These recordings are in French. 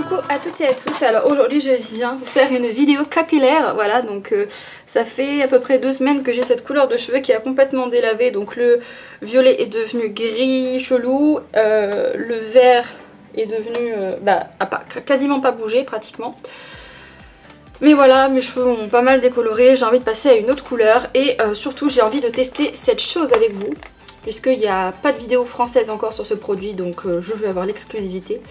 Coucou à toutes et à tous, alors aujourd'hui je viens vous faire une vidéo capillaire, voilà donc ça fait à peu près 2 semaines que j'ai cette couleur de cheveux qui a complètement délavé, donc le violet est devenu gris chelou, le vert est devenu, quasiment pas bougé pratiquement. Mais voilà, mes cheveux ont pas mal décoloré, j'ai envie de passer à une autre couleur et surtout j'ai envie de tester cette chose avec vous. Puisqu'il n'y a pas de vidéo française encore sur ce produit, donc je veux avoir l'exclusivité.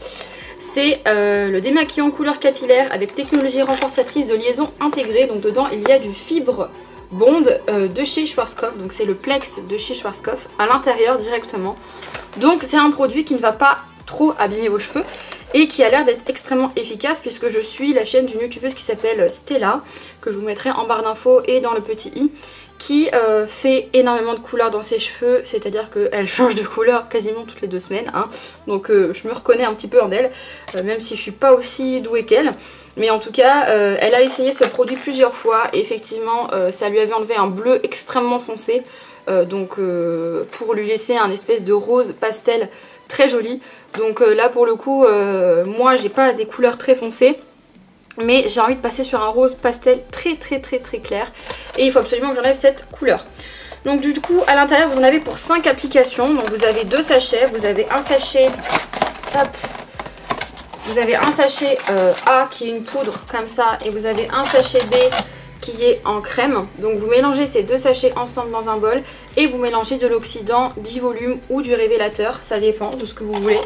C'est le démaquillant couleur capillaire avec technologie renforçatrice de liaison intégrée. Donc dedans il y a du fibre bond de chez Schwarzkopf. Donc c'est le Plex de chez Schwarzkopf à l'intérieur directement. Donc c'est un produit qui ne va pas trop abîmer vos cheveux et qui a l'air d'être extrêmement efficace puisque je suis la chaîne d'une youtubeuse qui s'appelle Stella, que je vous mettrai en barre d'infos et dans le petit i, qui fait énormément de couleurs dans ses cheveux, c'est-à-dire qu'elle change de couleur quasiment toutes les 2 semaines, hein. Donc je me reconnais un petit peu en elle, même si je suis pas aussi douée qu'elle. Mais en tout cas, elle a essayé ce produit plusieurs fois et effectivement ça lui avait enlevé un bleu extrêmement foncé, pour lui laisser un espèce de rose pastel très joli. Donc là pour le coup, moi j'ai pas des couleurs très foncées, mais j'ai envie de passer sur un rose pastel très clair et il faut absolument que j'enlève cette couleur. Donc du coup à l'intérieur vous en avez pour 5 applications, donc vous avez 2 sachets, vous avez un sachet, hop, vous avez un sachet A qui est une poudre comme ça et vous avez un sachet B qui est en crème. Donc vous mélangez ces 2 sachets ensemble dans un bol et vous mélangez de l'oxydant, d'e-volume ou du révélateur, ça dépend de ce que vous voulez.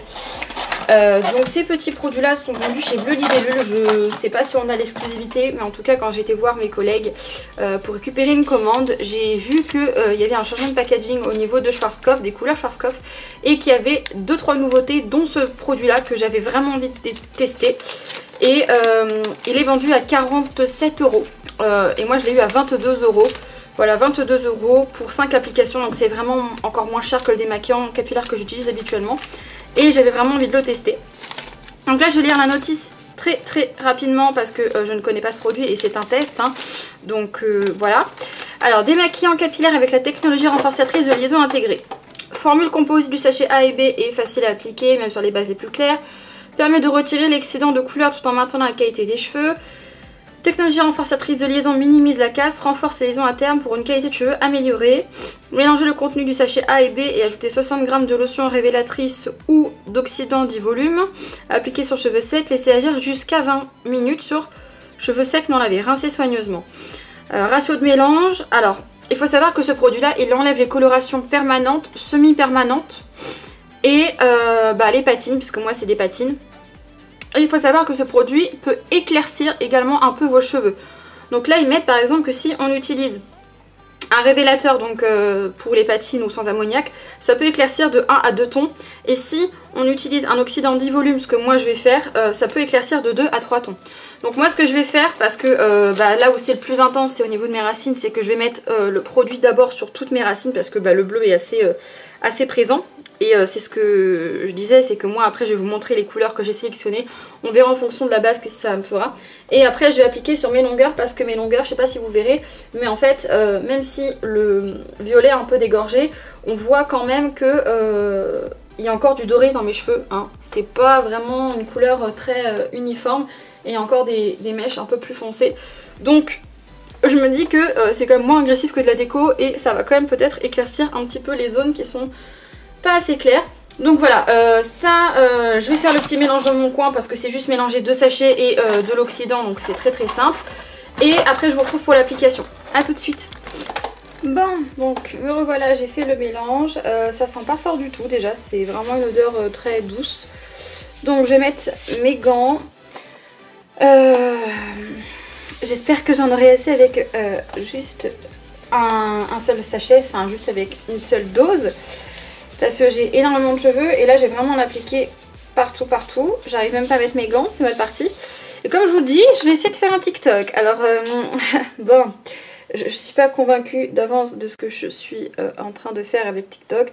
Donc ces petits produits là sont vendus chez Bleu Libellule. Je sais pas si on a l'exclusivité, mais en tout cas quand j'ai été voir mes collègues pour récupérer une commande, j'ai vu qu'il y avait un changement de packaging au niveau de Schwarzkopf, des couleurs Schwarzkopf, et qu'il y avait 2-3 nouveautés dont ce produit là que j'avais vraiment envie de tester. Et il est vendu à 47 € et moi je l'ai eu à 22 €. Voilà, 22 € pour 5 applications, donc c'est vraiment encore moins cher que le démaquillant capillaire que j'utilise habituellement. Et j'avais vraiment envie de le tester. Donc là je vais lire la notice très rapidement parce que je ne connais pas ce produit et c'est un test, hein. Donc voilà. Alors, démaquillant capillaire avec la technologie renforçatrice de liaison intégrée. Formule composite du sachet A et B est facile à appliquer, même sur les bases les plus claires. Permet de retirer l'excédent de couleur tout en maintenant la qualité des cheveux. Technologie renforçatrice de liaison minimise la casse, renforce les liaisons à terme pour une qualité de cheveux améliorée. Mélangez le contenu du sachet A et B et ajoutez 60 g de lotion révélatrice ou d'oxydant d'e-volume. Appliquez sur cheveux secs, laissez agir jusqu'à 20 minutes sur cheveux secs non lavés. Rincez soigneusement. Ratio de mélange. Alors, il faut savoir que ce produit-là, il enlève les colorations permanentes, semi-permanentes et les patines, puisque moi c'est des patines. Et il faut savoir que ce produit peut éclaircir également un peu vos cheveux. Donc là ils mettent par exemple que si on utilise un révélateur donc pour les patines ou sans ammoniac, ça peut éclaircir de 1 à 2 tons. Et si on utilise un oxydant d'e-volume, ce que moi je vais faire, ça peut éclaircir de 2 à 3 tons. Donc moi ce que je vais faire, parce que là où c'est le plus intense, c'est au niveau de mes racines, c'est que je vais mettre le produit d'abord sur toutes mes racines parce que le bleu est assez présent. Et c'est ce que je disais, c'est que moi après je vais vous montrer les couleurs que j'ai sélectionnées. On verra en fonction de la base que ça me fera. Et après je vais appliquer sur mes longueurs parce que mes longueurs, je sais pas si vous verrez, mais en fait même si le violet est un peu dégorgé, on voit quand même que il y a encore du doré dans mes cheveux, hein. C'est pas vraiment une couleur très uniforme et il y a encore des mèches un peu plus foncées. Donc je me dis que c'est quand même moins agressif que de la déco et ça va quand même peut-être éclaircir un petit peu les zones qui sont pas assez clair. Donc voilà, je vais faire le petit mélange dans mon coin parce que c'est juste mélanger 2 sachets et de l'oxydant, donc c'est très simple. Et après je vous retrouve pour l'application. A tout de suite. Bon, donc me revoilà, j'ai fait le mélange. Ça sent pas fort du tout déjà, c'est vraiment une odeur très douce. Donc je vais mettre mes gants. J'espère que j'en aurai assez avec juste un seul sachet, enfin juste avec une seule dose. Parce que j'ai énormément de cheveux et là j'ai vraiment l'appliquer partout. J'arrive même pas à mettre mes gants, c'est mal parti. Et comme je vous dis, je vais essayer de faire un TikTok. Alors bon, je suis pas convaincue d'avance de ce que je suis en train de faire avec TikTok.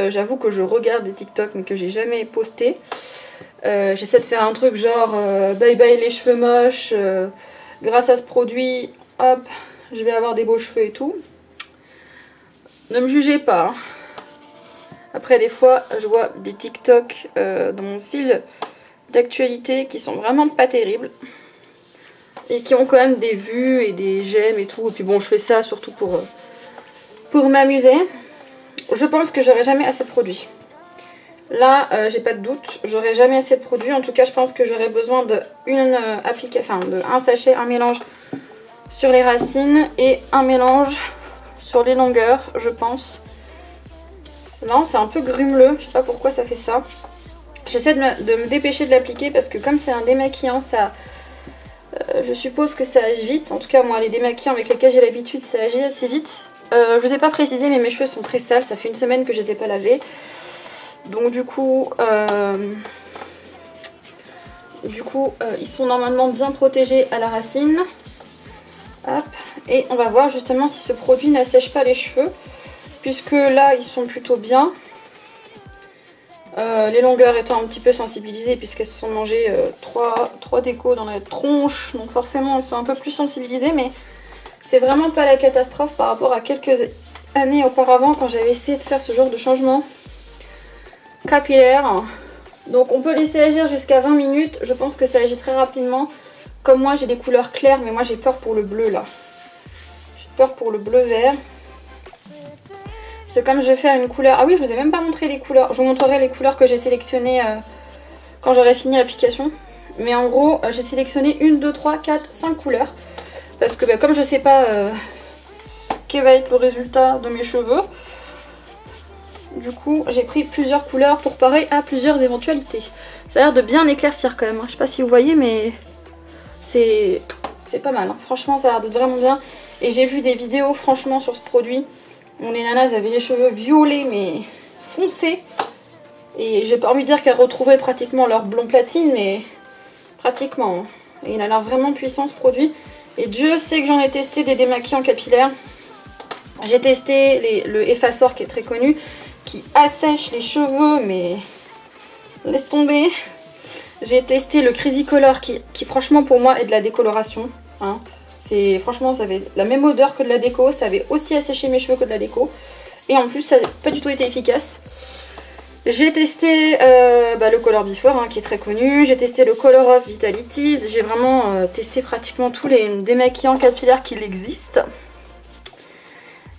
J'avoue que je regarde des TikTok mais que j'ai jamais posté. J'essaie de faire un truc genre bye bye les cheveux moches. Grâce à ce produit, hop, je vais avoir des beaux cheveux et tout. Ne me jugez pas, hein. Après des fois je vois des TikTok dans mon fil d'actualité qui sont vraiment pas terribles. Et qui ont quand même des vues et des j'aime et tout. Et puis bon, je fais ça surtout pour m'amuser. Je pense que j'aurai jamais assez de produits. Là, j'ai pas de doute, j'aurai jamais assez de produits. En tout cas, je pense que j'aurai besoin de un sachet, un mélange sur les racines et un mélange sur les longueurs, je pense. Non, c'est un peu grumeleux, je sais pas pourquoi ça fait ça. J'essaie de me dépêcher de l'appliquer parce que comme c'est un démaquillant, ça, je suppose que ça agit vite. En tout cas, moi, les démaquillants avec lesquels j'ai l'habitude, ça agit assez vite. Je vous ai pas précisé, mais mes cheveux sont très sales, ça fait une semaine que je les ai pas lavés. Donc du coup, ils sont normalement bien protégés à la racine. Hop. Et on va voir justement si ce produit n'assèche pas les cheveux. Puisque là, ils sont plutôt bien. Les longueurs étant un petit peu sensibilisées puisqu'elles se sont mangées 3 décos dans la tronche. Donc forcément, elles sont un peu plus sensibilisées. Mais c'est vraiment pas la catastrophe par rapport à quelques années auparavant quand j'avais essayé de faire ce genre de changement capillaire. Donc on peut laisser agir jusqu'à 20 minutes. Je pense que ça agit très rapidement. Comme moi j'ai des couleurs claires, mais moi j'ai peur pour le bleu là. J'ai peur pour le bleu vert. Parce que comme je vais faire une couleur... Ah oui, je vous ai même pas montré les couleurs. Je vous montrerai les couleurs que j'ai sélectionnées quand j'aurai fini l'application. Mais en gros, j'ai sélectionné 1, 2, 3, 4, 5 couleurs. Parce que comme je sais pas quel va être le résultat de mes cheveux, du coup, j'ai pris plusieurs couleurs pour parer à plusieurs éventualités. Ça a l'air de bien éclaircir quand même. Je sais pas si vous voyez, mais c'est pas mal. Hein. Franchement, ça a l'air de vraiment bien. Et j'ai vu des vidéos, franchement, sur ce produit. Les nanas avaient les cheveux violets, mais foncés. Et j'ai pas envie de dire qu'elles retrouvaient pratiquement leur blond platine, mais pratiquement. Hein. Et il a l'air vraiment puissant, ce produit. Et Dieu sait que j'en ai testé des démaquillants capillaires. J'ai testé le Effaceur qui est très connu, qui assèche les cheveux, mais laisse tomber. J'ai testé le Crazy Color qui franchement pour moi est de la décoloration. Hein. Franchement, ça avait la même odeur que de la déco, ça avait aussi asséché mes cheveux que de la déco. Et en plus, ça n'a pas du tout été efficace. J'ai testé le Color Before hein, qui est très connu. J'ai testé le Color Off Vitalities. J'ai vraiment testé pratiquement tous les démaquillants capillaires qui existent.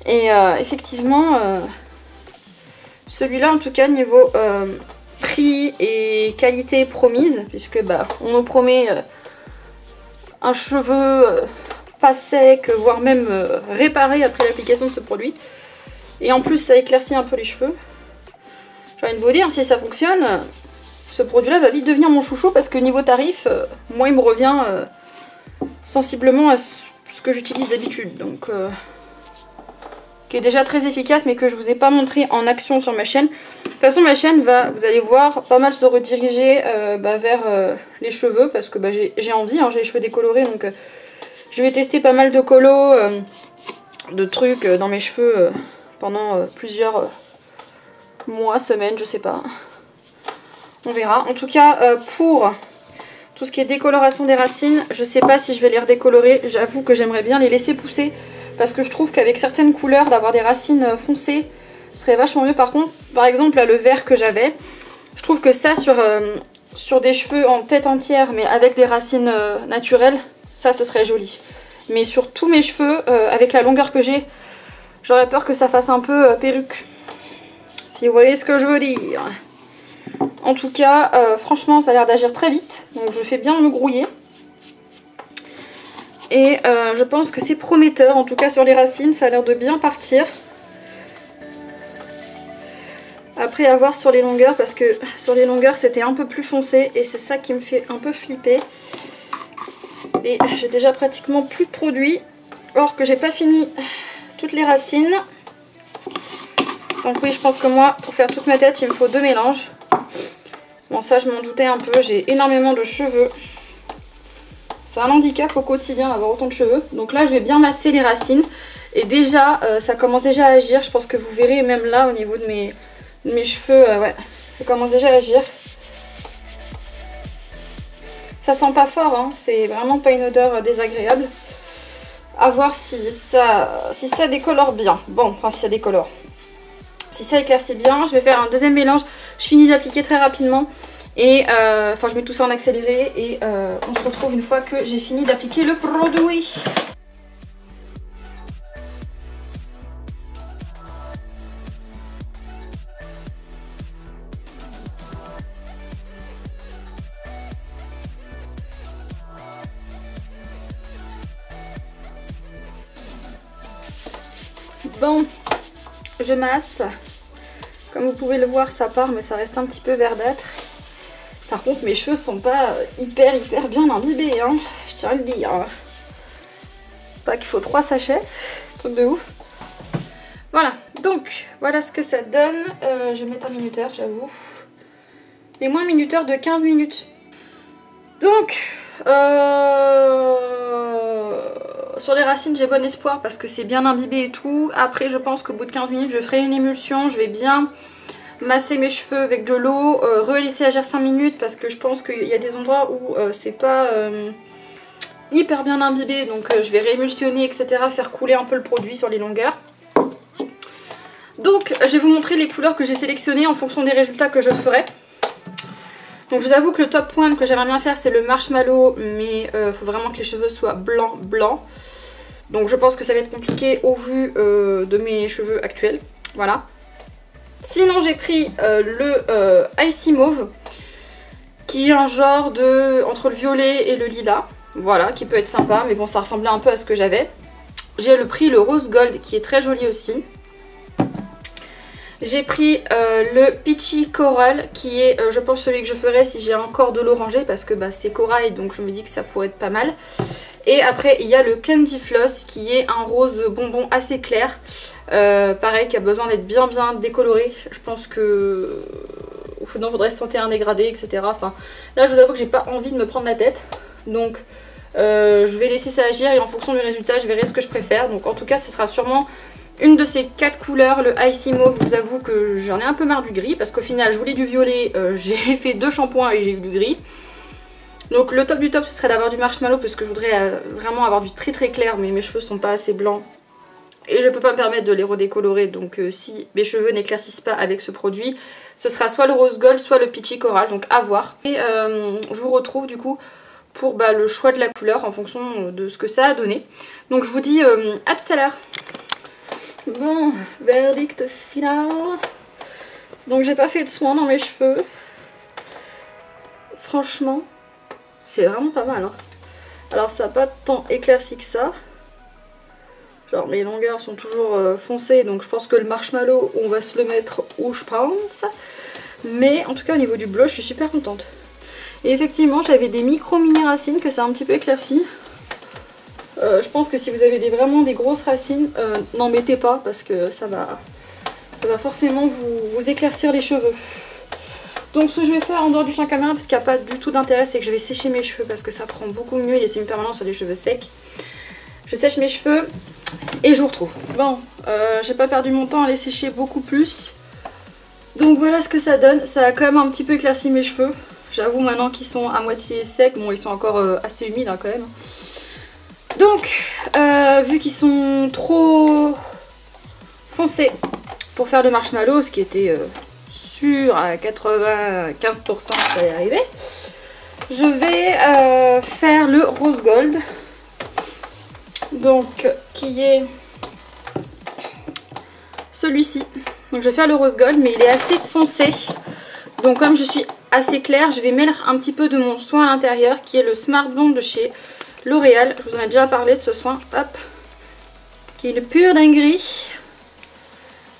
Et effectivement, celui-là en tout cas niveau prix et qualité promise, puisque on nous promet un cheveu pas sec, voire même réparé après l'application de ce produit. Et en plus ça éclaircit un peu les cheveux. J'ai envie de vous dire, si ça fonctionne, ce produit-là va vite devenir mon chouchou parce que niveau tarif, moi il me revient sensiblement à ce que j'utilise d'habitude. Donc qui est déjà très efficace mais que je vous ai pas montré en action sur ma chaîne. De toute façon ma chaîne va, vous allez voir, pas mal se rediriger vers les cheveux parce que j'ai envie, hein, j'ai les cheveux décolorés donc je vais tester pas mal de colos, de trucs dans mes cheveux pendant plusieurs mois, semaines, je sais pas. On verra. En tout cas pour tout ce qui est décoloration des racines, je sais pas si je vais les redécolorer, j'avoue que j'aimerais bien les laisser pousser. Parce que je trouve qu'avec certaines couleurs, d'avoir des racines foncées serait vachement mieux. Par contre, par exemple, là, le vert que j'avais, je trouve que ça, sur des cheveux en tête entière, mais avec des racines naturelles, ça, ce serait joli. Mais sur tous mes cheveux, avec la longueur que j'ai, j'aurais peur que ça fasse un peu perruque. Si vous voyez ce que je veux dire. En tout cas, franchement, ça a l'air d'agir très vite. Donc, je fais bien me grouiller. Et je pense que c'est prometteur, en tout cas sur les racines, ça a l'air de bien partir. Après à voir sur les longueurs, parce que sur les longueurs c'était un peu plus foncé et c'est ça qui me fait un peu flipper. Et j'ai déjà pratiquement plus de produit, or que j'ai pas fini toutes les racines. Donc oui, je pense que moi, pour faire toute ma tête, il me faut 2 mélanges. Bon, ça je m'en doutais un peu, j'ai énormément de cheveux. C'est un handicap au quotidien d'avoir autant de cheveux. Donc là, je vais bien masser les racines. Et déjà, ça commence déjà à agir. Je pense que vous verrez même là, au niveau de mes cheveux, ouais, ça commence déjà à agir. Ça sent pas fort, hein. C'est vraiment pas une odeur désagréable. À voir si ça décolore bien. Bon, enfin si ça décolore. Si ça éclaircit bien, je vais faire un deuxième mélange. Je finis d'appliquer très rapidement. Et enfin je mets tout ça en accéléré et on se retrouve une fois que j'ai fini d'appliquer le produit. Bon, je masse. Comme vous pouvez le voir, ça part, mais ça reste un petit peu verdâtre. Par contre, mes cheveux sont pas hyper bien imbibés, hein. Je tiens à le dire. Pas qu'il faut 3 sachets, truc de ouf. Voilà, donc voilà ce que ça donne. Je vais mettre un minuteur, j'avoue. Mais moins minuteur de 15 minutes. Donc, sur les racines, j'ai bon espoir parce que c'est bien imbibé et tout. Après, je pense qu'au bout de 15 minutes, je ferai une émulsion. Je vais bien masser mes cheveux avec de l'eau, relaisser agir 5 minutes parce que je pense qu'il y a des endroits où c'est pas hyper bien imbibé. Donc, je vais réémulsionner, etc. Faire couler un peu le produit sur les longueurs. Donc, je vais vous montrer les couleurs que j'ai sélectionnées en fonction des résultats que je ferai. Donc je vous avoue que le top point que j'aimerais bien faire c'est le marshmallow, mais il faut vraiment que les cheveux soient blancs. Donc je pense que ça va être compliqué au vu de mes cheveux actuels. Voilà. Sinon j'ai pris le Icy Mauve, qui est un genre de entre le violet et le lilas. Voilà, qui peut être sympa, mais bon ça ressemblait un peu à ce que j'avais. J'ai pris le Rose Gold qui est très joli aussi. J'ai pris le Peachy Coral qui est je pense celui que je ferai si j'ai encore de l'oranger parce que bah, c'est corail donc je me dis que ça pourrait être pas mal. Et après il y a le Candy Floss qui est un rose bonbon assez clair. Pareil qui a besoin d'être bien décoloré. Je pense que il faudrait se tenter un dégradé etc. Enfin, là je vous avoue que j'ai pas envie de me prendre la tête. Donc je vais laisser ça agir et en fonction du résultat je verrai ce que je préfère. Donc en tout cas ce sera sûrement une de ces 4 couleurs, le Icy Mauve. Je vous avoue que j'en ai un peu marre du gris parce qu'au final je voulais du violet, j'ai fait 2 shampoings et j'ai eu du gris. Donc le top du top ce serait d'avoir du marshmallow parce que je voudrais vraiment avoir du très clair, mais mes cheveux sont pas assez blancs et je peux pas me permettre de les redécolorer. Donc si mes cheveux n'éclaircissent pas avec ce produit, ce sera soit le Rose Gold soit le Peachy Coral, donc à voir. Et je vous retrouve du coup pour le choix de la couleur en fonction de ce que ça a donné. Donc je vous dis à tout à l'heure. Bon, verdict final. Donc j'ai pas fait de soin dans mes cheveux. Franchement, c'est vraiment pas mal. Hein. Alors ça n'a pas tant éclairci que ça. Genre mes longueurs sont toujours foncées, donc je pense que le marshmallow, on va se le mettre où je pense. Mais en tout cas au niveau du blush, je suis super contente. Et effectivement, j'avais des mini racines que ça a un petit peu éclairci. Je pense que si vous avez vraiment des grosses racines, n'en mettez pas parce que ça va forcément vous éclaircir les cheveux. Donc ce que je vais faire en dehors du champ caméra parce qu'il n'y a pas du tout d'intérêt, c'est que je vais sécher mes cheveux parce que ça prend beaucoup mieux les semi-permanents sur des cheveux secs. Je sèche mes cheveux et je vous retrouve. Bon, j'ai pas perdu mon temps à les sécher beaucoup plus. Donc voilà ce que ça donne. Ça a quand même un petit peu éclairci mes cheveux. J'avoue maintenant qu'ils sont à moitié secs. Bon, ils sont encore assez humides hein, quand même. Donc, vu qu'ils sont trop foncés pour faire le marshmallow, ce qui était sûr à 95% que ça allait arriver, je vais faire le Rose Gold. Donc, qui est celui-ci. Donc, je vais faire le Rose Gold, mais il est assez foncé. Donc, comme je suis assez claire, je vais mettre un petit peu de mon soin à l'intérieur, qui est le Smart Blonde de chez L'Oréal. Je vous en ai déjà parlé de ce soin, hop, qui est le pur dinguerie.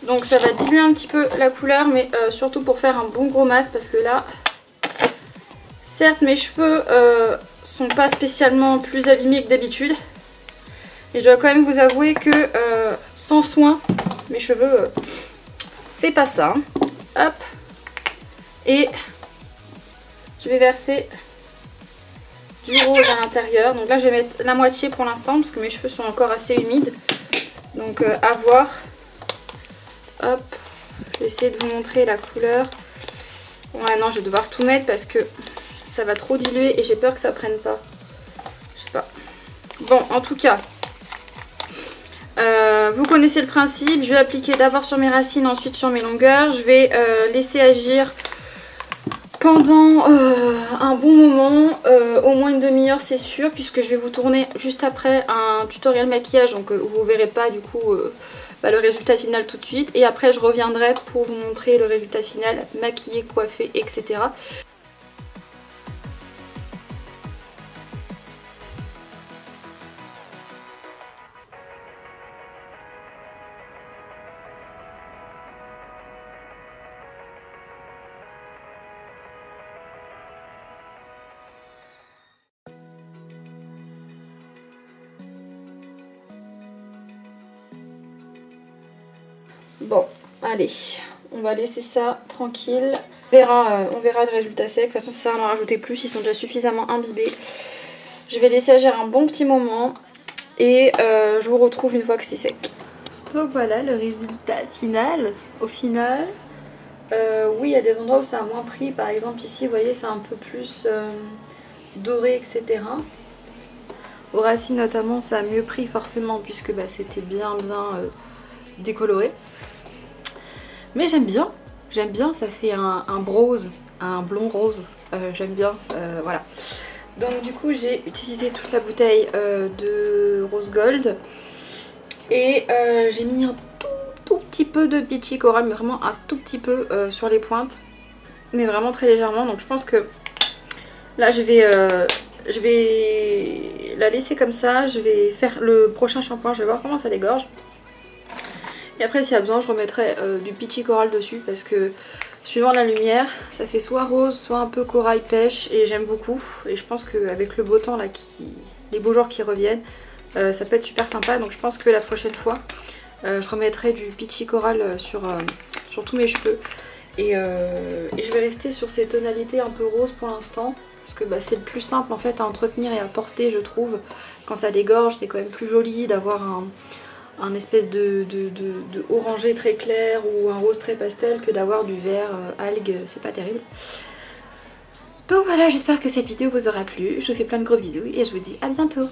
Donc ça va diluer un petit peu la couleur, mais surtout pour faire un bon gros masque, parce que là, certes mes cheveux sont pas spécialement plus abîmés que d'habitude, mais je dois quand même vous avouer que sans soin, mes cheveux, c'est pas ça. Hop, et je vais verser du rose à l'intérieur. Donc là je vais mettre la moitié pour l'instant parce que mes cheveux sont encore assez humides. Donc à voir. Hop, je vais essayer de vous montrer la couleur. Ouais non, je vais devoir tout mettre parce que ça va trop diluer et j'ai peur que ça prenne pas. Je sais pas. Bon, en tout cas, vous connaissez le principe. Je vais appliquer d'abord sur mes racines, ensuite sur mes longueurs. Je vais laisser agir pendant un bon moment, au moins une demi-heure c'est sûr, puisque je vais vous tourner juste après un tutoriel maquillage, donc vous verrez pas du coup le résultat final tout de suite, et après je reviendrai pour vous montrer le résultat final, maquillé, coiffé, etc. Bon, allez, on va laisser ça tranquille. On verra le résultat sec. De toute façon, ça sert à en rajouter plus, ils sont déjà suffisamment imbibés. Je vais laisser agir un bon petit moment et je vous retrouve une fois que c'est sec. Donc voilà le résultat final. Au final, oui, il y a des endroits où ça a moins pris. Par exemple ici, vous voyez, c'est un peu plus doré, etc. Aux racines notamment, ça a mieux pris forcément puisque c'était bien décoloré. Mais j'aime bien, ça fait un rose, un blond rose, j'aime bien, voilà. Donc du coup j'ai utilisé toute la bouteille de rose gold et j'ai mis un tout petit peu de peachy coral, mais vraiment un tout petit peu sur les pointes, mais vraiment très légèrement. Donc je pense que là je vais la laisser comme ça, je vais faire le prochain shampoing, je vais voir comment ça dégorge. Et après s'il y a besoin je remettrai du peachy coral dessus parce que suivant la lumière ça fait soit rose soit un peu corail pêche et j'aime beaucoup. Et je pense qu'avec le beau temps là, les beaux jours qui reviennent, ça peut être super sympa. Donc je pense que la prochaine fois je remettrai du peachy coral sur tous mes cheveux. Et je vais rester sur ces tonalités un peu rose pour l'instant. Parce que c'est le plus simple en fait à entretenir et à porter je trouve. Quand ça dégorge c'est quand même plus joli d'avoir un espèce de orangé très clair ou un rose très pastel que d'avoir du vert algue, c'est pas terrible. Donc voilà, j'espère que cette vidéo vous aura plu, je vous fais plein de gros bisous et je vous dis à bientôt.